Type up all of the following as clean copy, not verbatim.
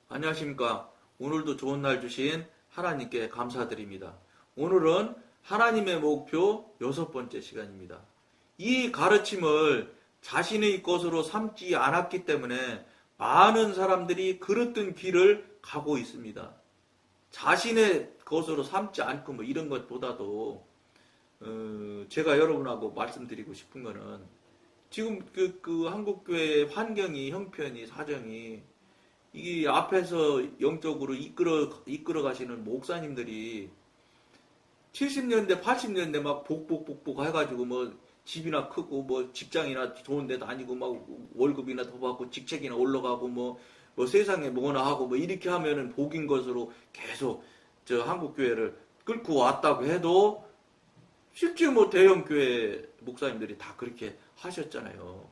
안녕하십니까. 오늘도 좋은 날 주신 하나님께 감사드립니다. 오늘은 하나님의 목표 6번째 시간입니다. 이 가르침을 자신의 것으로 삼지 않았기 때문에 많은 사람들이 그릇된 길을 가고 있습니다. 자신의 것으로 삼지 않고 뭐 이런 것보다도 제가 여러분하고 말씀드리고 싶은 거는 지금 그 한국교회의 환경이, 형편이, 사정이 이 앞에서 영적으로 이끌어 가시는 목사님들이 70년대, 80년대 막 복복 해가지고 뭐 집이나 크고 뭐 직장이나 좋은 데 다니고 막 월급이나 더 받고 직책이나 올라가고 뭐 세상에 뭐나 하고 뭐 이렇게 하면은 복인 것으로 계속 저 한국교회를 끌고 왔다고 해도 실제 뭐 대형교회 목사님들이 다 그렇게 하셨잖아요.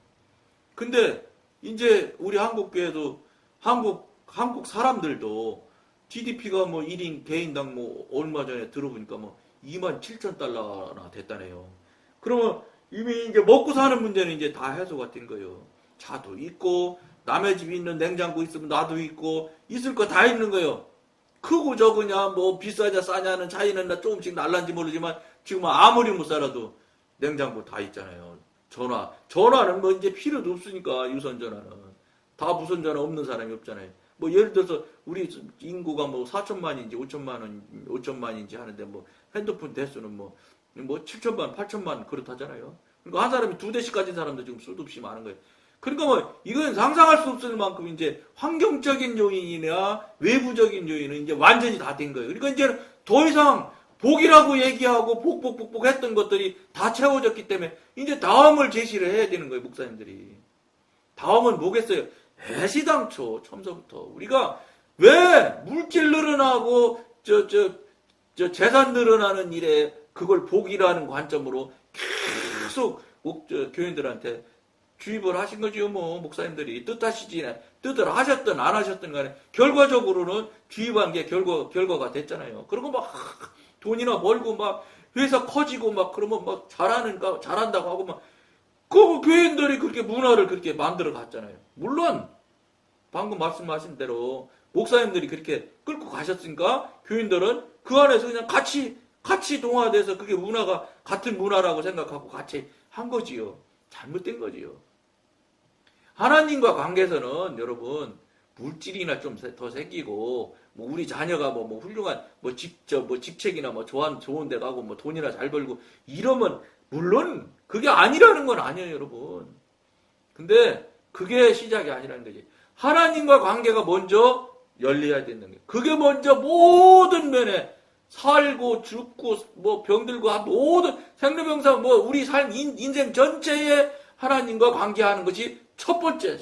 근데 이제 우리 한국교회도 한국 사람들도 GDP가 뭐 1인 개인당 뭐 얼마 전에 들어보니까 뭐 27,000달러나 됐다네요. 그러면 이미 이제 먹고 사는 문제는 이제 다 해소가 된 거예요. 차도 있고 남의 집에 있는 냉장고 있으면 나도 있고 있을 거 다 있는 거예요. 크고 적으냐 뭐 비싸냐 싸냐는 차이는 조금씩 날란지 모르지만 지금 아무리 못 살아도 냉장고 다 있잖아요. 전화는 뭐 이제 필요도 없으니까 유선 전화는. 다 무선 전화 없는 사람이 없잖아요. 뭐 예를 들어서 우리 인구가 뭐 4천만인지 5천만인지 하는데 뭐 핸드폰 대수는 뭐 7천만, 8천만 그렇다잖아요. 그러니까 한 사람이 2대씩 가진 사람도 지금 수도 없이 많은 거예요. 그러니까 뭐 이건 상상할 수 없을 만큼 이제 환경적인 요인이나 외부적인 요인은 이제 완전히 다 된 거예요. 그러니까 이제 더 이상 복이라고 얘기하고 복복 했던 것들이 다 채워졌기 때문에 이제 다음을 제시를 해야 되는 거예요, 목사님들이. 다음은 뭐겠어요? 애시당초 처음서부터 우리가 왜 물질 늘어나고 재산 늘어나는 일에 그걸 복이라는 관점으로 계속 교인들한테 주입을 하신 거지요. 뭐 목사님들이 뜻을 하셨든 안 하셨든 간에 결과적으로는 주입한 게 결과가 됐잖아요. 그리고 막 돈이나 벌고 막 회사 커지고 막 그러면 막 잘한다고 하고 막 그 교인들이 그렇게 문화를 그렇게 만들어 갔잖아요. 물론 방금 말씀하신 대로 목사님들이 그렇게 끌고 가셨으니까 교인들은 그 안에서 그냥 같이 동화돼서 그게 문화가 같은 문화라고 생각하고 같이 한 거지요. 잘못된 거지요. 하나님과 관계에서는 여러분 물질이나 좀 더 생기고 뭐 우리 자녀가 뭐 훌륭한 직책이나 뭐 좋은 데 가고 뭐 돈이나 잘 벌고 이러면 물론 그게 아니라는 건 아니에요, 여러분. 근데 그게 시작이 아니라는 거지. 하나님과 관계가 먼저 열려야 되는 거예요. 그게 먼저 모든 면에 살고 죽고 뭐 병들고 모든 생로병사 뭐 우리 삶 인생 전체에 하나님과 관계하는 것이 첫 번째.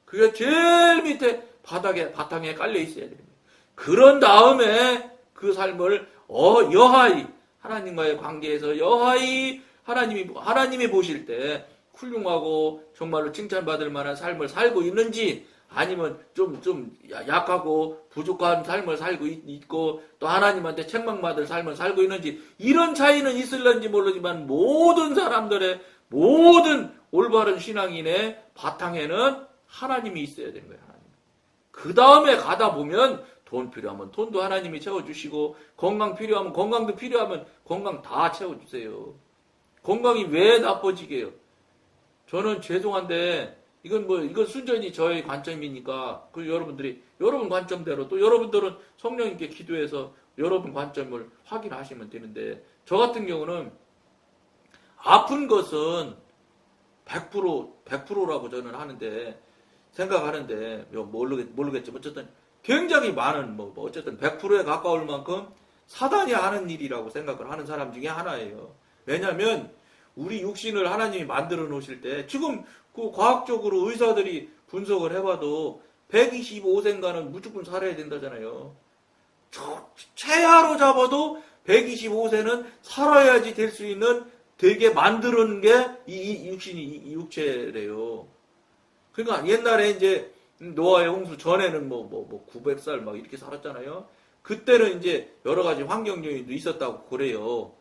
그게 제일 밑에 바탕에 깔려 있어야 됩니다. 그런 다음에 그 삶을 여하이 하나님과의 관계에서 여하이 하나님이 보실 때 훌륭하고 정말로 칭찬받을 만한 삶을 살고 있는지 아니면 좀 약하고 부족한 삶을 살고 있고 또 하나님한테 책망받을 삶을 살고 있는지 이런 차이는 있을런지 모르지만 모든 사람들의 모든 올바른 신앙인의 바탕에는 하나님이 있어야 되는 거예요. 하나님. 그 다음에 가다 보면 돈 필요하면 돈도 하나님이 채워주시고 건강 필요하면 건강도 필요하면 건강 다 채워주세요. 건강이 왜 나빠지게요? 저는 죄송한데 이건 순전히 저의 관점이니까 그 여러분 관점대로 또 여러분들은 성령님께 기도해서 여러분 관점을 확인하시면 되는데 저 같은 경우는 아픈 것은 100%라고 저는 생각하는데 모르겠지만 어쨌든 굉장히 많은 어쨌든 100%에 가까울 만큼 사단이 하는 일이라고 생각을 하는 사람 중에 하나예요. 왜냐하면 우리 육신을 하나님이 만들어 놓으실 때 지금 그 과학적으로 의사들이 분석을 해봐도 125세인가는 무조건 살아야 된다잖아요. 최하로 잡아도 125세는 살아야지 될 수 있는 되게 만드는 게 이 육체래요. 그러니까 옛날에 이제 노아의 홍수 전에는 900살 막 이렇게 살았잖아요. 그때는 이제 여러 가지 환경 요인도 있었다고 그래요.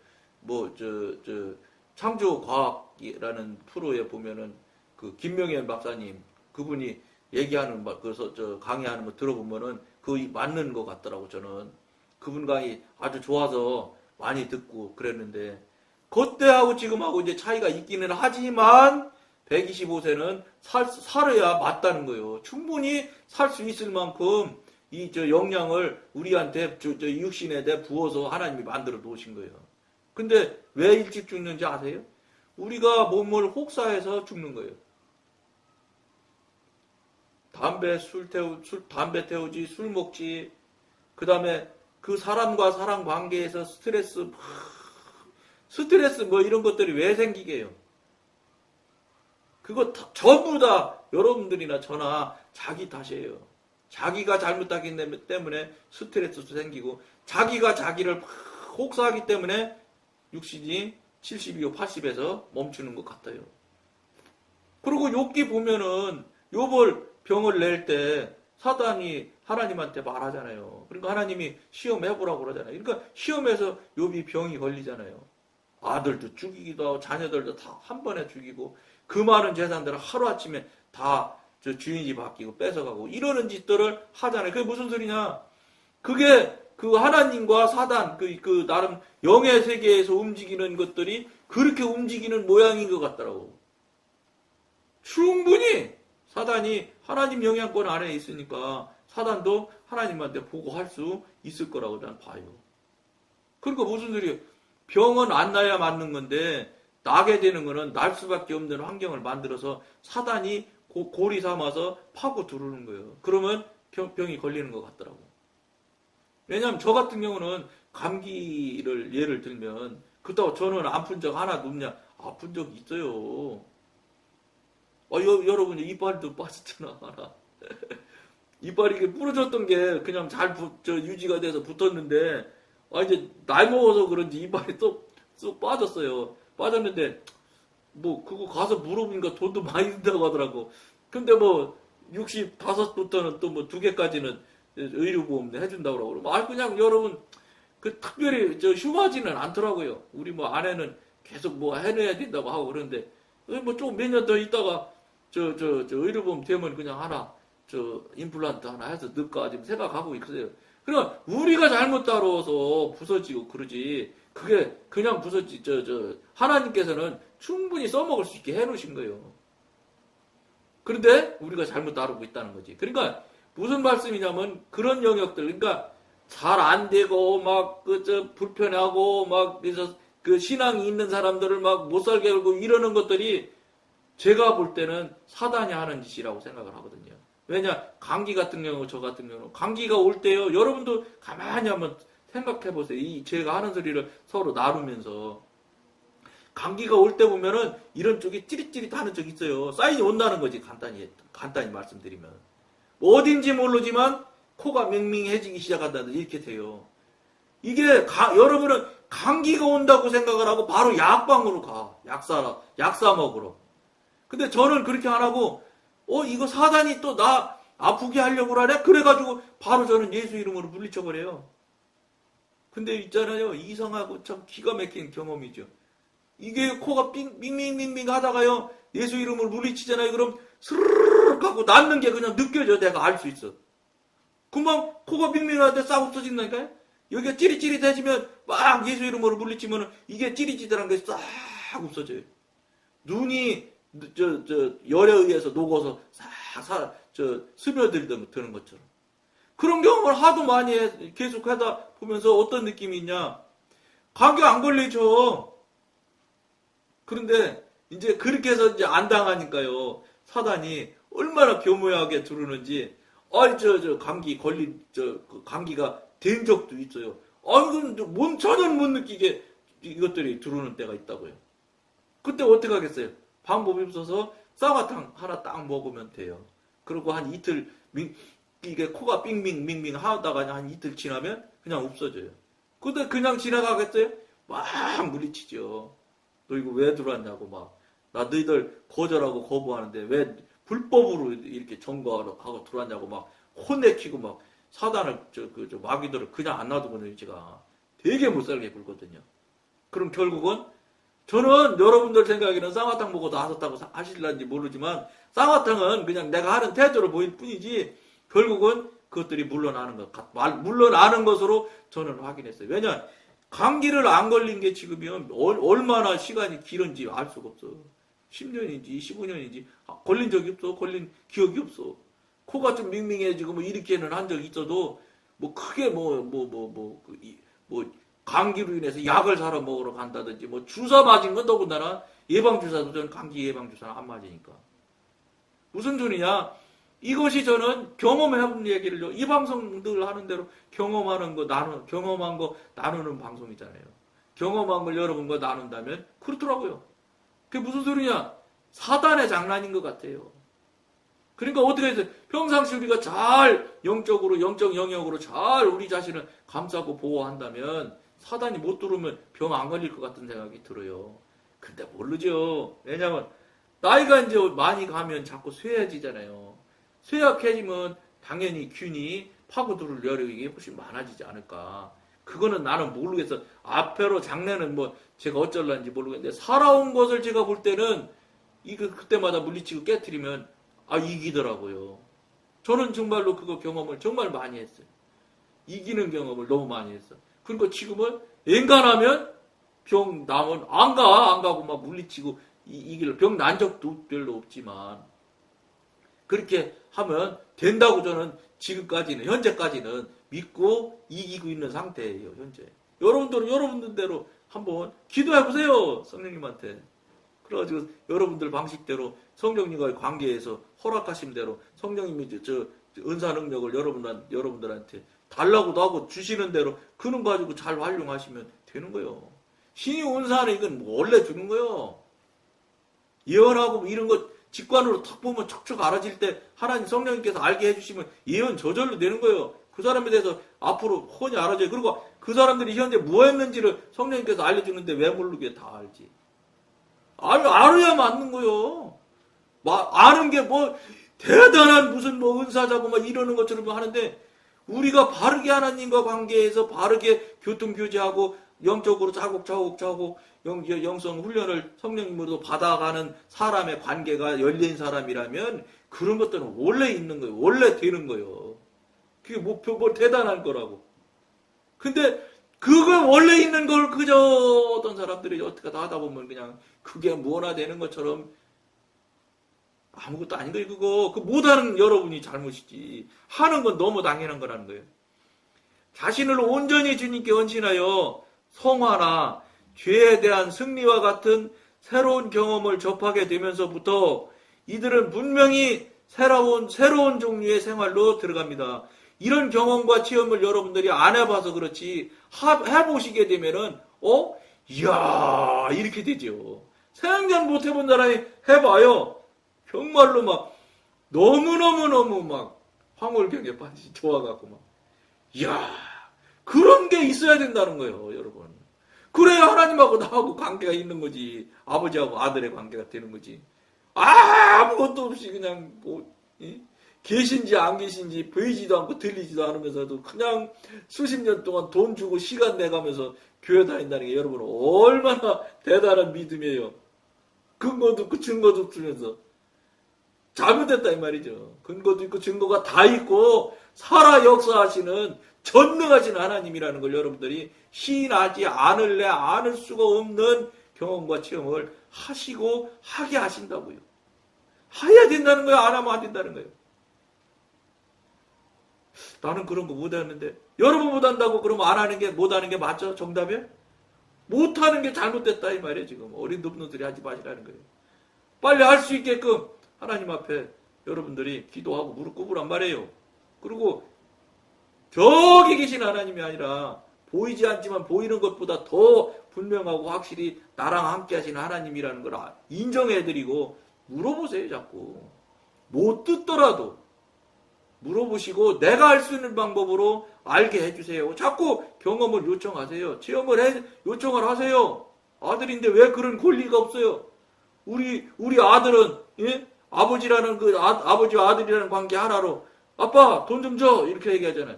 창조과학이라는 프로에 보면은 그 김명현 박사님 그분이 얘기하는 그래서 강의하는 거 들어보면은 그거 맞는 것 같더라고. 저는 그분 강의 아주 좋아서 많이 듣고 그랬는데 그때하고 지금하고 이제 차이가 있기는 하지만 125세는 살아야 맞다는 거예요. 충분히 살 수 있을 만큼 이 영양을 우리한테 육신에 대 부어서 하나님이 만들어 놓으신 거예요. 근데 왜 일찍 죽는지 아세요? 우리가 몸을 혹사해서 죽는 거예요. 담배 태우지, 술 먹지, 그 다음에 그 사람과 사람 관계에서 스트레스 뭐 이런 것들이 왜 생기게 해요? 그거 전부 다 여러분들이나 저나 자기 탓이에요. 자기가 잘못하기 때문에 스트레스도 생기고, 자기가 자기를 혹사하기 때문에 육신이 70이고 80에서 멈추는 것 같아요. 그리고 욥기 보면은 욥을 병을 낼 때 사단이 하나님한테 말하잖아요. 그러니까 하나님이 시험해보라고 그러잖아요. 그러니까 시험에서 욥이 병이 걸리잖아요. 아들도 죽이기도 하고 자녀들도 다 한 번에 죽이고 그 많은 재산들을 하루아침에 다 주인이 바뀌고 뺏어가고 이러는 짓들을 하잖아요. 그게 무슨 소리냐? 그게 그 하나님과 사단, 그 나름 영의 세계에서 움직이는 것들이 그렇게 움직이는 모양인 것 같더라고. 충분히 사단이 하나님 영향권 안에 있으니까 사단도 하나님한테 보고할 수 있을 거라고 저는 봐요. 그러니까 무슨 소리예요? 병은 안 나야 맞는 건데 나게 되는 거는 날 수밖에 없는 환경을 만들어서 사단이 고리 삼아서 파고 들어오는 거예요. 그러면 병이 걸리는 것 같더라고. 왜냐하면 저 같은 경우는 감기를 예를 들면 그렇다고 저는 아픈 적 하나도 없냐? 아픈 적 있어요. 여러분 이빨도 빠졌잖아 하나. 이빨이 이렇게 부러졌던 게 그냥 잘 유지가 돼서 붙었는데 이제 나이 먹어서 그런지 이빨이 쏙 빠졌어요. 빠졌는데 뭐 그거 가서 물어보니까 돈도 많이 든다고 하더라고. 근데 뭐 65부터는 또 뭐 2개까지는 의료보험 해준다고 그러고. 그냥 여러분 그 특별히 흉하지는 않더라고요. 우리 뭐 아내는 계속 뭐 해내야 된다고 하고 그러는데 뭐 좀 몇 년 더 있다가 의료보험 되면 그냥 하나 임플란트 하나 해서 넣을까 지금 생각하고 있어요. 그러니까 우리가 잘못 따라서 부서지고 그러지. 그게 그냥 하나님께서는 충분히 써먹을 수 있게 해놓으신 거예요. 그런데 우리가 잘못 다루고 있다는 거지. 그러니까 무슨 말씀이냐면 그런 영역들, 그러니까 잘 안 되고 막 불편하고 막 그래서 그 신앙이 있는 사람들을 막 못 살게 하고 이러는 것들이 제가 볼 때는 사단이 하는 짓이라고 생각을 하거든요. 왜냐, 감기 같은 경우, 저 같은 경우, 감기가 올 때요, 여러분도 가만히 한번 생각해 보세요. 제가 하는 소리를 서로 나누면서. 감기가 올 때 보면은 이런 쪽이 찌릿찌릿 하는 쪽이 있어요. 사인이 온다는 거지, 간단히 말씀드리면. 뭐 어딘지 모르지만 코가 맹맹해지기 시작한다든지 이렇게 돼요. 이게 여러분은 감기가 온다고 생각을 하고 바로 약방으로 가. 약사 먹으러. 근데 저는 그렇게 안 하고 이거 사단이 또 나 아프게 하려고 그러네? 그래가지고 바로 저는 예수 이름으로 물리쳐버려요. 근데 있잖아요. 이상하고 참 기가 막힌 경험이죠. 이게 코가 빙빙빙빙 하다가요. 예수 이름으로 물리치잖아요. 그럼 스르륵 하고 낫는 게 그냥 느껴져. 내가 알 수 있어. 금방 코가 빙빙하는데 싹 없어진다니까요. 여기가 찌릿찌릿해지면 막 예수 이름으로 물리치면 이게 찌릿찌릿한 게 싹 없어져요. 눈이 열에 의해서 녹아서 스며드는 것처럼. 그런 경험을 하도 많이 계속 하다 보면서 어떤 느낌이 있냐. 감기 안 걸리죠. 그런데 이제 그렇게 해서 이제 안 당하니까요. 사단이 얼마나 교묘하게 들어오는지, 감기가 된 적도 있어요. 그럼 전혀 못 느끼게 이것들이 들어오는 때가 있다고요. 그때 어떻게 하겠어요? 방법이 없어서 쌍화탕 하나 딱 먹으면 돼요. 그리고 한 이틀, 이게 코가 빙빙빙빙 하다가 한 이틀 지나면 그냥 없어져요. 근데 그냥 지나가겠어요? 막 물리치죠. 너 이거 왜 들어왔냐고 막. 나 너희들 거절하고 거부하는데 왜 불법으로 이렇게 점거하고 들어왔냐고 막 혼내키고 막 사단을, 마귀들을 그냥 안 놔두고는 지가 되게 못 살게 굴거든요. 그럼 결국은 저는 여러분들 생각에는 쌍화탕 보고 나섰다고 하실런지 모르지만 쌍화탕은 그냥 내가 하는 태도로 보일 뿐이지 결국은 그것들이 물러나는 것으로 저는 확인했어요. 왜냐 감기를 안 걸린 게 지금이면 얼마나 시간이 길은지 알 수가 없어. 10년인지 15년인지 걸린 적이 없어. 걸린 기억이 없어. 코가 좀 밍밍해지고 뭐 이렇게는 한 적이 있어도 뭐 크게 감기로 인해서 약을 사러 먹으러 간다든지 뭐 주사 맞은 건 더군다나 예방주사도 저는 감기 예방주사는 안 맞으니까. 무슨 소리냐? 이것이 저는 경험해본 얘기를요. 이 방송들 하는 대로 경험한 거 나누는 방송이잖아요. 경험한 걸 여러분과 나눈다면 그렇더라고요. 그게 무슨 소리냐? 사단의 장난인 것 같아요. 그러니까 어떻게 해서 평상시 우리가 잘 영적 영역으로 잘 우리 자신을 감싸고 보호한다면 사단이 못 들어오면 병 안 걸릴 것 같은 생각이 들어요. 근데 모르죠. 왜냐면 나이가 이제 많이 가면 자꾸 쇠해지잖아요. 쇠약해지면 당연히 균이 파고들 여력이 훨씬 많아지지 않을까. 그거는 나는 모르겠어. 앞으로 장래는 뭐 제가 어쩔란지 모르겠는데 살아온 것을 제가 볼 때는 이거 그때마다 물리치고 깨트리면 이기더라고요. 저는 정말로 그거 경험을 정말 많이 했어요. 이기는 경험을 너무 많이 했어. 그러니까 지금은 엔간하면 병 나면 안 가고 막 물리치고 병 난 적도 별로 없지만 그렇게 하면 된다고 저는 지금까지는 현재까지는 믿고 이기고 있는 상태예요. 현재 여러분들은 여러분들대로 한번 기도해보세요. 성령님한테. 그래가지고 여러분들 방식대로 성령님과의 관계에서 허락하신 대로 성령님이 저 은사 능력을 여러분들한테 달라고도 하고 주시는 대로 그놈 가지고 잘 활용하시면 되는 거예요. 신이 은사는 이건 원래 주는 거예요. 예언하고 이런 거 직관으로 탁 보면 척척 알아질 때 하나님 성령님께서 알게 해주시면 예언 저절로 되는 거예요. 그 사람에 대해서 앞으로 훤히 알아져요. 그리고 그 사람들이 현재 뭐 했는지를 성령님께서 알려주는데 왜 모르게 다 알지. 알아야 맞는 거요. 아는 게 뭐 대단한 무슨 뭐 은사자고 막 이러는 것처럼 하는데 우리가 바르게 하나님과 관계에서 바르게 교통교제하고 영적으로 차곡차곡 영성 훈련을 성령님으로 받아가는 사람의 관계가 열린 사람이라면 그런 것들은 원래 있는 거예요. 원래 되는 거예요. 그게 뭐 대단한 거라고. 근데 그거 원래 있는 걸 그저 어떤 사람들이 어떻게 다 하다 보면 그냥 그게 뭐나 되는 것처럼 아무것도 아닌 거예요. 그거 못하는 여러분이 잘못이지. 하는 건 너무 당연한 거라는 거예요. 자신을 온전히 주님께 헌신하여 성화나 죄에 대한 승리와 같은 새로운 경험을 접하게 되면서부터 이들은 분명히 새로운 종류의 생활로 들어갑니다. 이런 경험과 체험을 여러분들이 안 해봐서 그렇지 해보시게 되면은 이야 이렇게 되죠. 생전 못 해본 사람이 해봐요. 정말로 막 너무너무 막 황홀경에 빠지지 좋아갖고 막 이야 그런 게 있어야 된다는 거예요. 여러분. 그래야 하나님하고 나하고 관계가 있는 거지. 아버지하고 아들의 관계가 되는 거지. 아무것도 없이 그냥 계신지 안 계신지 보이지도 않고 들리지도 않으면서도 그냥 수십 년 동안 돈 주고 시간 내가면서 교회 다닌다는 게 여러분 얼마나 대단한 믿음이에요. 근거도 없고 증거도 없으면서 잘못됐다 이 말이죠. 근거도 있고 증거가 다 있고 살아 역사하시는 전능하신 하나님이라는 걸 여러분들이 시인하지 않을 수가 없는 경험과 체험을 하시고 하게 하신다고요. 해야 된다는 거예요. 안 하면 안 된다는 거예요. 나는 그런 거 못하는데 여러분 못한다고 그러면 안 하는 게 못하는 게 맞죠? 정답이에요? 못하는 게 잘못됐다 이 말이에요. 지금 어린 놈들이 하지 마시라는 거예요. 빨리 할 수 있게끔 하나님 앞에 여러분들이 기도하고 무릎 꿇으란 말이에요. 그리고 저기 계신 하나님이 아니라 보이지 않지만 보이는 것보다 더 분명하고 확실히 나랑 함께 하시는 하나님이라는 걸 인정해드리고 물어보세요. 자꾸 못 듣더라도 물어보시고 내가 할 수 있는 방법으로 알게 해주세요. 자꾸 경험을 요청하세요. 체험을 요청을 하세요. 아들인데 왜 그런 권리가 없어요? 우리 아들은 아버지라는 아버지와 아들이라는 관계 하나로 아빠 돈 좀 줘 이렇게 얘기하잖아요.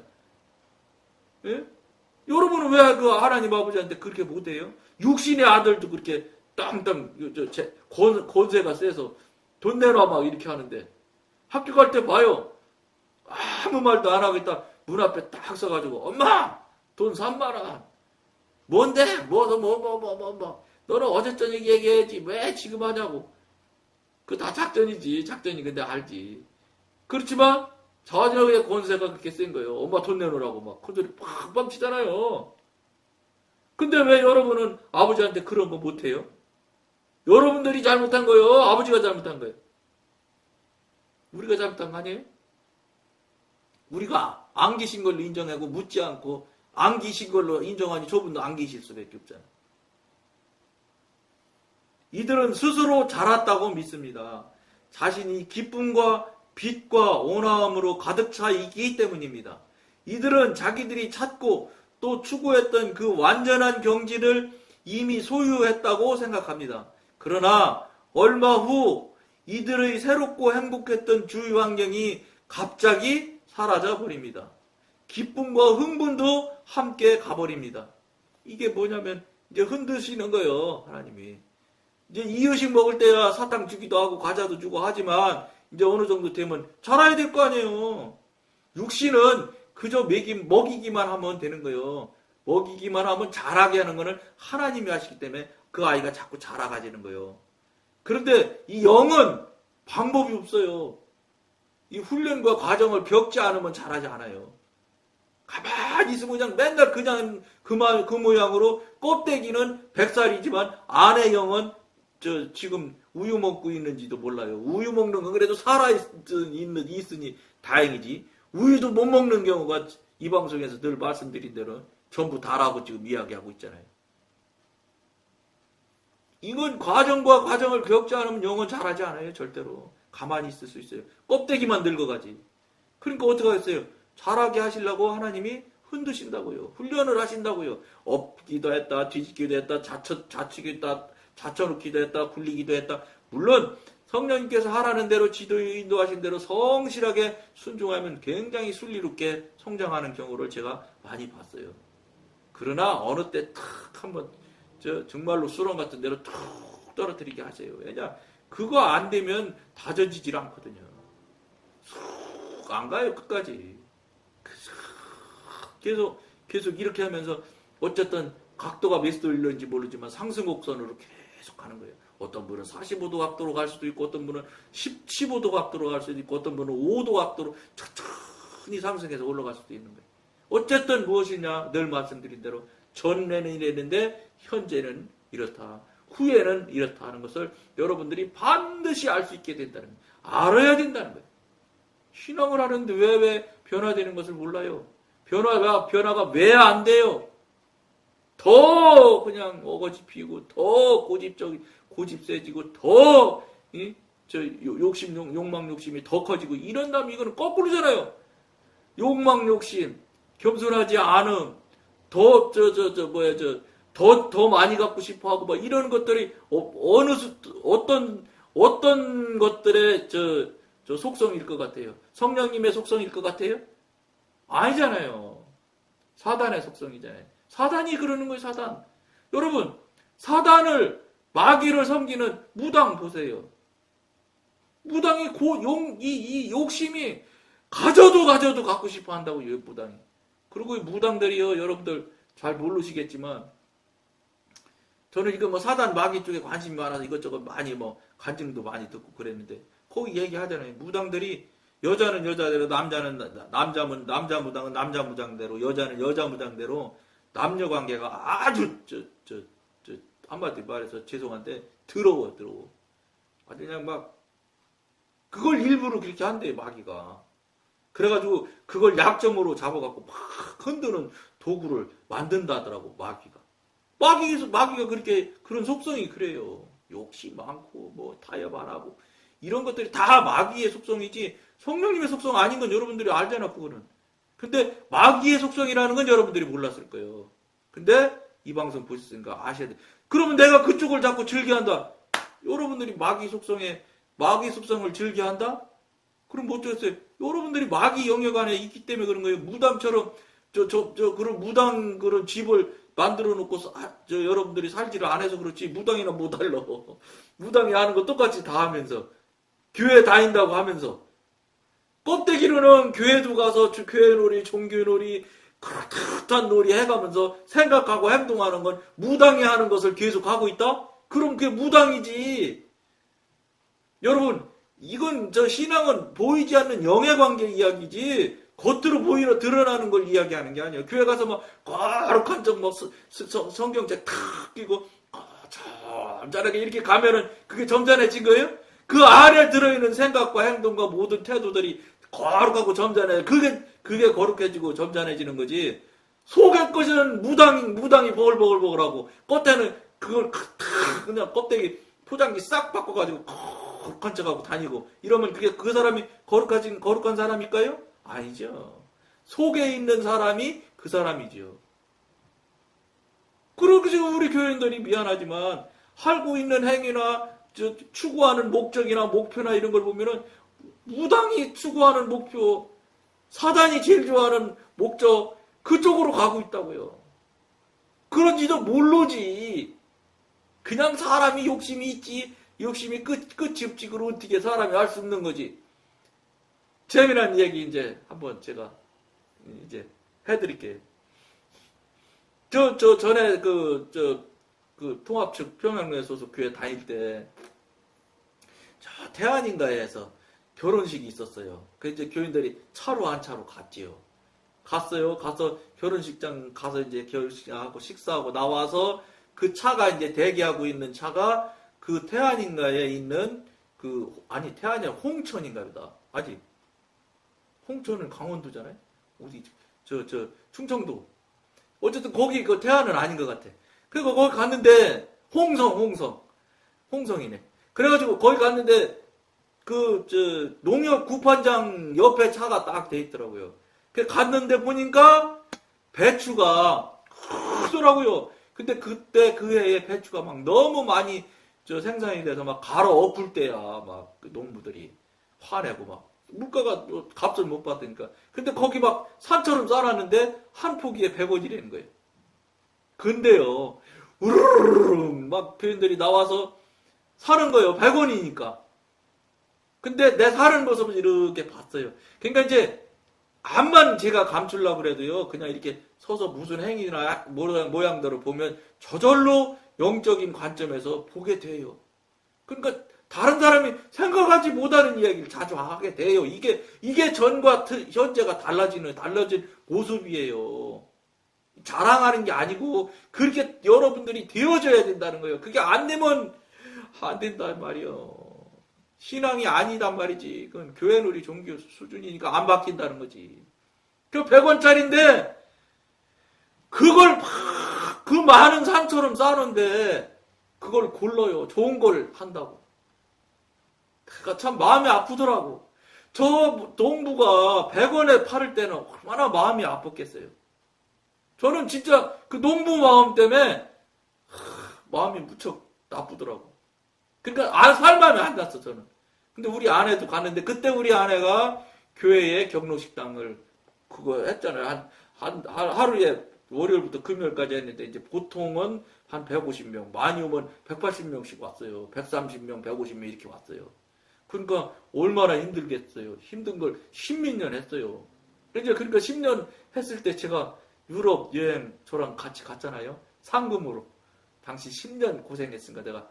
여러분은 왜 그 하나님 아버지한테 그렇게 못해요? 육신의 아들도 그렇게 땅땅 권세가 세서 돈 내놔 막 이렇게 하는데 학교 갈 때 봐요. 아무 말도 안 하겠다. 문 앞에 딱 서가지고 엄마 돈 3만 원. 뭔데? 뭐. 너는 어제 저녁 얘기해야지. 왜 지금 하냐고. 그 다 작전이지. 작전이 근데 알지. 그렇지만 자녀의 권세가 그렇게 센 거예요. 엄마 돈 내놓으라고 막 큰소리 팍팍 치잖아요. 근데 왜 여러분은 아버지한테 그런 거 못해요? 여러분들이 잘못한 거예요? 아버지가 잘못한 거예요? 우리가 잘못한 거 아니에요? 우리가 안기신 걸로 인정하고 묻지 않고 안기신 걸로 인정하니 저분도 안기실 수밖에 없잖아요. 이들은 스스로 자랐다고 믿습니다. 자신이 기쁨과 빛과 온화함으로 가득 차 있기 때문입니다. 이들은 자기들이 찾고 또 추구했던 그 완전한 경지를 이미 소유했다고 생각합니다. 그러나 얼마 후 이들의 새롭고 행복했던 주위 환경이 갑자기 사라져 버립니다. 기쁨과 흥분도 함께 가버립니다. 이게 뭐냐면 이제 흔드시는 거예요. 하나님이. 이제 이유식 먹을 때야 사탕 주기도 하고 과자도 주고 하지만 이제 어느 정도 되면 자라야 될 거 아니에요. 육신은 그저 먹이기만 하면 되는 거예요. 먹이기만 하면 자라게 하는 거는 하나님이 하시기 때문에 그 아이가 자꾸 자라가지는 거예요. 그런데 이 영은 방법이 없어요. 이 훈련과 과정을 겪지 않으면 자라지 않아요. 가만히 있으면 그냥 맨날 그냥 그 모양으로 껍데기는 100살이지만 안의 영은 지금 우유 먹고 있는지도 몰라요. 우유 먹는 건 그래도 있으니 다행이지. 우유도 못 먹는 경우가 이 방송에서 늘 말씀드린 대로 전부 다라고 지금 이야기하고 있잖아요. 이건 과정과 과정을 겪지 않으면 영은 자라지 않아요. 절대로. 가만히 있을 수 있어요. 껍데기만 늙어가지. 그러니까 어떻게 하겠어요? 자라게 하시려고 하나님이 흔드신다고요. 훈련을 하신다고요. 엎기도 했다. 뒤집기도 했다. 좌치기도 했다. 자쳐놓기도 했다. 굴리기도 했다. 물론 성령님께서 하라는 대로 인도하신 대로 성실하게 순종하면 굉장히 순리롭게 성장하는 경우를 제가 많이 봤어요. 그러나 어느 때 탁 한번 정말로 수렁 같은 데로 툭 떨어뜨리게 하세요. 왜냐? 그거 안 되면 다져지질 않거든요. 쑥 안 가요. 끝까지. 계속 이렇게 하면서 어쨌든 각도가 몇 도일는지 모르지만 상승곡선으로 계속 가는 거예요. 어떤 분은 45도 각도로 갈 수도 있고 어떤 분은 15도 각도로 갈 수도 있고 어떤 분은 5도 각도로 천천히 상승해서 올라갈 수도 있는 거예요. 어쨌든 무엇이냐? 늘 말씀드린 대로 전에는 이랬는데 현재는 이렇다. 후에는 이렇다 하는 것을 여러분들이 반드시 알 수 있게 된다는 거예요. 알아야 된다는 거예요. 신앙을 하는데 왜 변화되는 것을 몰라요? 변화가 왜 안 돼요? 더 그냥 어거지 피고 더 고집세지고 더 욕망 욕심이 더 커지고 이런다면 이거는 거꾸로잖아요. 욕망 욕심, 겸손하지 않음, 더 많이 갖고 싶어 하고 막 이런 것들이 어떤 것들의 속성일 것 같아요. 성령님의 속성일 것 같아요? 아니잖아요. 사단의 속성이잖아요. 사단이 그러는 거예요, 사단. 여러분, 마귀를 섬기는 무당 보세요. 무당이 이 욕심이 가져도 갖고 싶어 한다고, 이 무당이. 그리고 이 무당들이요, 여러분들 잘 모르시겠지만, 저는 이거 사단 마귀 쪽에 관심이 많아서 이것저것 많이 간증도 많이 듣고 그랬는데, 거기 얘기하잖아요. 무당들이 여자는 여자대로, 남자 무당은 남자 무당대로, 여자는 여자 무당대로, 남녀 관계가 아주, 한마디 말해서 죄송한데, 더러워. 아주 그냥 그걸 일부러 그렇게 한대요, 마귀가. 그래가지고, 그걸 약점으로 잡아갖고, 막 흔드는 도구를 만든다 하더라고, 마귀가. 마귀가 그런 속성이 그래요. 욕심 많고, 타협 안 하고, 이런 것들이 다 마귀의 속성이지, 성령님의 속성 아닌 건 여러분들이 알잖아, 그거는. 근데 마귀의 속성이라는 건 여러분들이 몰랐을 거예요. 근데 이 방송 보셨으니까 아셔야 돼. 그러면 내가 그쪽을 자꾸 즐겨한다. 여러분들이 마귀 속성을 즐겨한다? 그럼 뭐 어쩌겠어요? 여러분들이 마귀 영역 안에 있기 때문에 그런 거예요. 무당처럼 그런 무당 그런 집을 만들어 놓고 여러분들이 살지를 안 해서 그렇지 무당이나 못 할러. 무당이 하는 거 똑같이 다 하면서 교회 다닌다고 하면서 껍데기로는 교회도 가서 교회 놀이, 종교 놀이, 그렇듯한 놀이 해가면서 생각하고 행동하는 건 무당이 하는 것을 계속 하고 있다? 그럼 그게 무당이지. 여러분, 이건 신앙은 보이지 않는 영예관계 이야기지 겉으로 드러나는 걸 이야기하는 게 아니에요. 교회 가서 막 거룩한 성경책 탁 끼고 점잖하게 이렇게 가면은 그게 점잖해진 거예요? 그 안에 들어있는 생각과 행동과 모든 태도들이 거룩하고 점잖해. 그게 거룩해지고 점잖해지는 거지. 속의 것은 무당이 보글보글보글하고 겉에는 그걸 그냥 껍데기 포장지 싹 바꿔가지고 거룩한 척하고 다니고 이러면 그게 그 사람이 거룩한 사람일까요? 아니죠. 속에 있는 사람이 그 사람이죠. 그리고 지금 우리 교인들이 미안하지만 하고 있는 행위나 추구하는 목적이나 목표나 이런 걸 보면은 무당이 추구하는 목표, 사단이 제일 좋아하는 목적 그쪽으로 가고 있다고요. 그런지도 모르지. 그냥 사람이 욕심이 있지. 욕심이 끝이 없지. 그걸 어떻게 사람이 알 수 없는 거지. 재미난 얘기 이제 한번 제가 이제 해드릴게요. 전에 그 통합측 평양로에 소속 교회 다닐 때 태안인가에서 결혼식이 있었어요. 그 이제 교인들이 차로 안 차로 갔지요. 갔어요. 가서 결혼식장 가서 이제 결혼식하고 식사하고 나와서 그 차가 이제 대기하고 있는 차가 그 태안인가에 있는 태안이 홍천인가 보다. 아직 홍천은 강원도잖아요. 어디 충청도. 어쨌든 거기 그 태안은 아닌 것 같아. 그리고 거기 갔는데 홍성이네. 그래가지고 거기 갔는데 농협 구판장 옆에 차가 딱 돼 있더라고요. 그 갔는데 보니까 배추가 크더라고요. 근데 그때 그 해에 배추가 막 너무 많이 생산이 돼서 막 갈아 엎을 때야 막 농부들이 화내고 막 물가가 값을 못 받으니까. 근데 거기 막 산처럼 쌓아놨는데 한 포기에 100원이라는 거예요. 근데요 우르르르 막 교인들이 나와서 사는 거예요. 100원이니까. 근데 내 사는 모습을 이렇게 봤어요. 그러니까 이제 암만 제가 감추려고 그래도요. 그냥 이렇게 서서 무슨 행위나 모양들을 보면 저절로 영적인 관점에서 보게 돼요. 그러니까 다른 사람이 생각하지 못하는 이야기를 자주 하게 돼요. 이게 전과 현재가 달라진 모습이에요. 자랑하는 게 아니고 그렇게 여러분들이 되어져야 된다는 거예요. 그게 안 되면 안 된단 말이에요. 신앙이 아니단 말이지. 그건 교회놀이 종교 수준이니까 안 바뀐다는 거지. 그 100원짜리인데 그걸 그 많은 산처럼 쌓는데 그걸 골라요. 좋은 걸 한다고. 그러니까 참 마음이 아프더라고. 저 농부가 100원에 팔을 때는 얼마나 마음이 아팠겠어요. 저는 진짜 그 농부 마음 때문에 마음이 무척 나쁘더라고. 그러니까 살 마음이 안 났어 저는. 근데 우리 아내도 갔는데 그때 우리 아내가 교회에 경로식당을 그거 했잖아요. 하루에 월요일부터 금요일까지 했는데 이제 보통은 한 150명, 많이 오면 180명씩 왔어요. 130명, 150명 이렇게 왔어요. 그러니까 얼마나 힘들겠어요. 힘든 걸 10몇 년 했어요. 그러니까 10년 했을 때 제가 유럽 여행 저랑 같이 갔잖아요. 상금으로. 당시 10년 고생했으니까 내가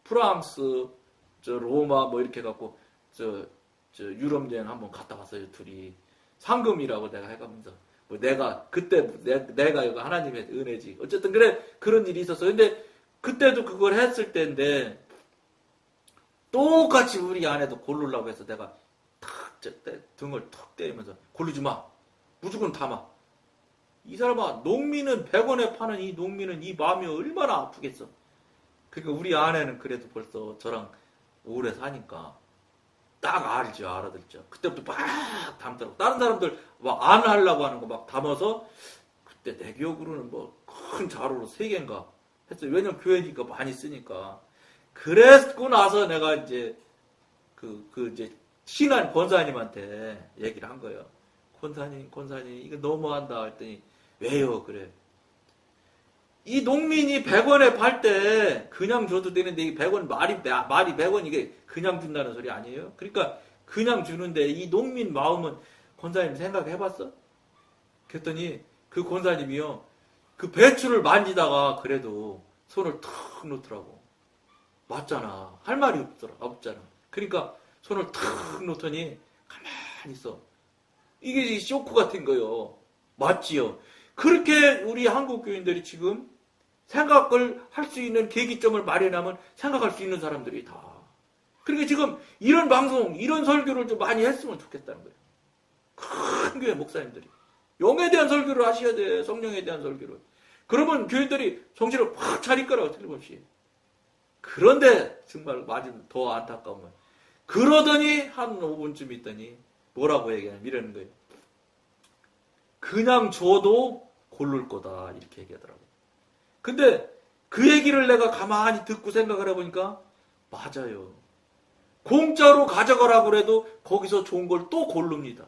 프랑스, 로마 뭐 이렇게 갖고 유럽 여행 한번 갔다 왔어요. 둘이. 상금이라고 내가 해가면서. 뭐 내가 이거 하나님의 은혜지. 어쨌든 그런 일이 있었어. 근데 그때도 그걸 했을 때인데 똑같이 우리 아내도 고르려고 해서 내가 등을 턱 때리면서 고르지 마. 무조건 담아. 이 사람아, 농민은 100원에 파는 이 농민은 이 마음이 얼마나 아프겠어. 그러니까 우리 아내는 그래도 벌써 저랑 오래 사니까 딱 알아듣죠. 그때부터 막 담더라고. 다른 사람들 막 안 하려고 하는 거 막 담아서 그때 내 기억으로는 뭐 큰 자루로 3개인가 했어요. 왜냐면 교회니까 많이 쓰니까. 그랬고 나서 내가 이제 이제 신한 권사님한테 얘기를 한 거예요. 권사님 이거 너무한다 했더니 왜요? 그래. 이 농민이 100원에 팔 때 그냥 줘도 되는데 이 100원 말이 100원 이게 그냥 준다는 소리 아니에요? 그러니까 그냥 주는데 이 농민 마음은 권사님 생각해봤어? 그랬더니 그 권사님이요. 그 배추를 만지다가 그래도 손을 탁 놓더라고. 맞잖아. 할 말이 없잖아. 그러니까 손을 탁 놓더니 가만히 있어. 이게 쇼크 같은 거요. 맞지요? 그렇게 우리 한국 교인들이 지금 생각을 할 수 있는 계기점을 마련하면 생각할 수 있는 사람들이 다. 그러니까 지금 이런 방송, 이런 설교를 좀 많이 했으면 좋겠다는 거예요. 큰 교회 목사님들이. 영에 대한 설교를 하셔야 돼. 성령에 대한 설교를. 그러면 교인들이 정신을 확 차릴 거라고 틀림없이. 그런데 정말 맞으면 더 안타까운 거예요. 그러더니 한 5분쯤 있더니 뭐라고 얘기하냐면 이러는 거예요. 그냥 줘도 고를 거다 이렇게 얘기하더라고요. 근데 그 얘기를 내가 가만히 듣고 생각을 해보니까 맞아요. 공짜로 가져가라고 그래도 거기서 좋은 걸 또 고릅니다.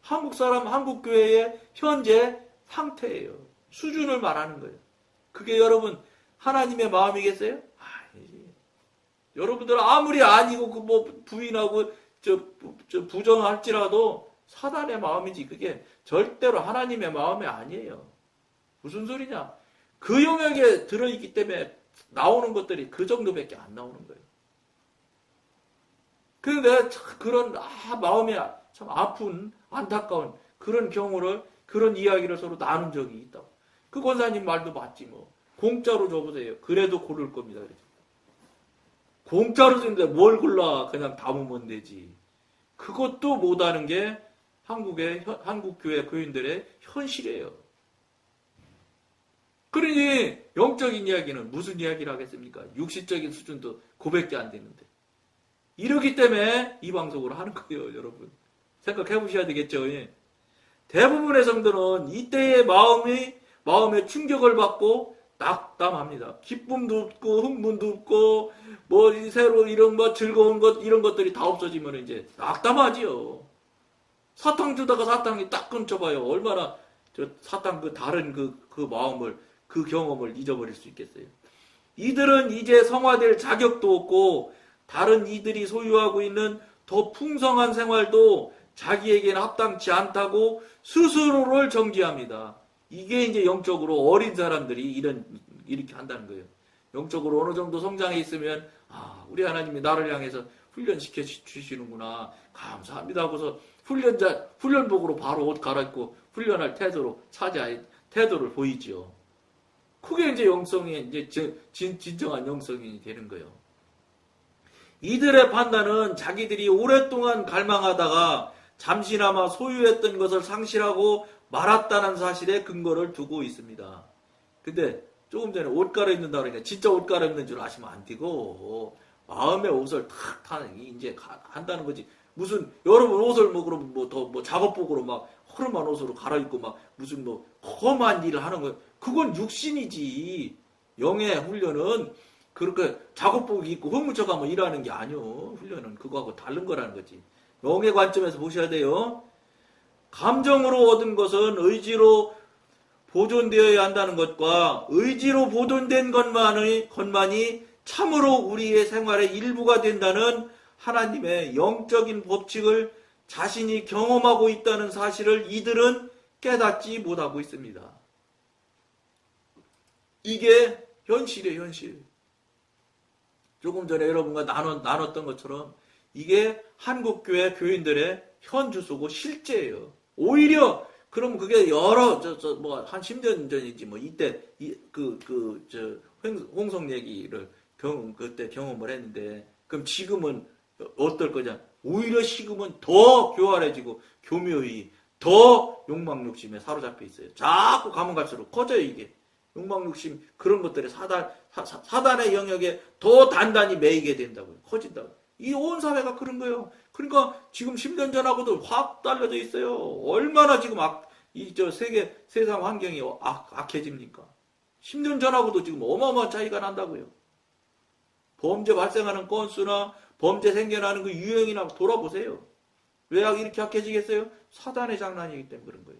한국 사람, 한국 교회의 현재 상태예요. 수준을 말하는 거예요. 그게 여러분 하나님의 마음이겠어요? 아니지. 여러분들 아무리 아니고 그 뭐 부인하고 저 부정할지라도 사단의 마음이지 그게 절대로 하나님의 마음이 아니에요. 무슨 소리냐? 그 영역에 들어있기 때문에 나오는 것들이 그 정도밖에 안 나오는 거예요. 그런데 그런 마음이 참 아픈 안타까운 그런 경우를 그런 이야기를 서로 나눈 적이 있다고. 그 권사님 말도 맞지 뭐. 공짜로 줘보세요. 그래도 고를 겁니다. 그래서. 공짜로 주는데 뭘 골라 그냥 담으면 되지. 그것도 못하는 게 한국 교회 교인들의 현실이에요. 그러니 영적인 이야기는 무슨 이야기를 하겠습니까? 육신적인 수준도 고백도 안 되는데. 이러기 때문에 이 방송을 하는 거예요, 여러분. 생각해 보셔야 되겠죠. 예. 대부분의 성도는 이때의 마음에 충격을 받고 낙담합니다. 기쁨도 없고 흥분도 없고 뭐 새로 이런 뭐 즐거운 것 이런 것들이 다 없어지면 이제 낙담하지요. 사탕 주다가 사탕이 딱 끊쳐봐요. 얼마나 저 사탕 그 다른 그 마음을 그 경험을 잊어버릴 수 있겠어요. 이들은 이제 성화될 자격도 없고 다른 이들이 소유하고 있는 더 풍성한 생활도 자기에게는 합당치 않다고 스스로를 정지합니다. 이게 이제 영적으로 어린 사람들이 이렇게 한다는 거예요. 영적으로 어느 정도 성장해 있으면 우리 하나님이 나를 향해서 훈련시켜 주시는구나. 감사합니다 하고서 훈련복으로 바로 옷 갈아입고 훈련할 태도를 보이지요. 그게 이제 영성이 이제 진정한 영성이 되는 거예요. 이들의 판단은 자기들이 오랫동안 갈망하다가 잠시나마 소유했던 것을 상실하고 말았다는 사실에 근거를 두고 있습니다. 근데 조금 전에 옷 갈아입는다 그러니까 진짜 옷 갈아입는 줄 아시면 안 되고 마음의 옷을 탁 타는 이제 한다는 거지. 무슨 여러분 옷을 뭐 그럼 뭐 작업복으로 막 허름한 옷으로 갈아입고 막 무슨 뭐 험한 일을 하는 거 그건 육신이지. 영의 훈련은 그렇게 작업복 입고 흙묻혀가면 일하는 게 아니요. 훈련은 그거하고 다른 거라는 거지. 영의 관점에서 보셔야 돼요. 감정으로 얻은 것은 의지로 보존되어야 한다는 것과 의지로 보존된 것만이 참으로 우리의 생활의 일부가 된다는 하나님의 영적인 법칙을 자신이 경험하고 있다는 사실을 이들은 깨닫지 못하고 있습니다. 이게 현실이에요, 현실. 조금 전에 여러분과 나눴던 것처럼 이게 한국교회 교인들의 현주소고 실제예요. 오히려 그럼 그게 여러 한 10년 전이지 뭐 이때 홍성 얘기를 그때 경험을 했는데 그럼 지금은 어떨 거냐? 오히려 지금은 더 교활해지고 교묘히 더 욕망 욕심에 사로잡혀 있어요. 자꾸 가면 갈수록 커져요 이게. 욕망 욕심 그런 것들이 사단의 영역에 더 단단히 매이게 된다고요. 커진다고요. 이 온 사회가 그런 거예요. 그러니까 지금 10년 전하고도 확 달라져 있어요. 얼마나 지금 세상 환경이 악해집니까? 10년 전하고도 지금 어마어마한 차이가 난다고요. 범죄 발생하는 건수나 범죄 생겨나는 그 유형이나 돌아보세요. 왜 이렇게 악해지겠어요? 사단의 장난이기 때문에 그런 거예요.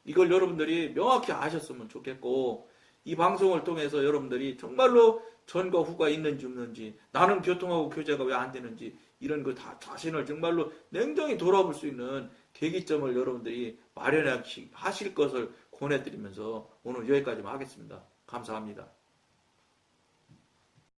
이걸 여러분들이 명확히 아셨으면 좋겠고, 이 방송을 통해서 여러분들이 정말로 전과 후가 있는지 없는지, 나는 교통하고 교제가 왜 안 되는지, 이런 거 다 자신을 정말로 냉정히 돌아볼 수 있는 계기점을 여러분들이 마련하실 것을 권해드리면서 오늘 여기까지만 하겠습니다. 감사합니다.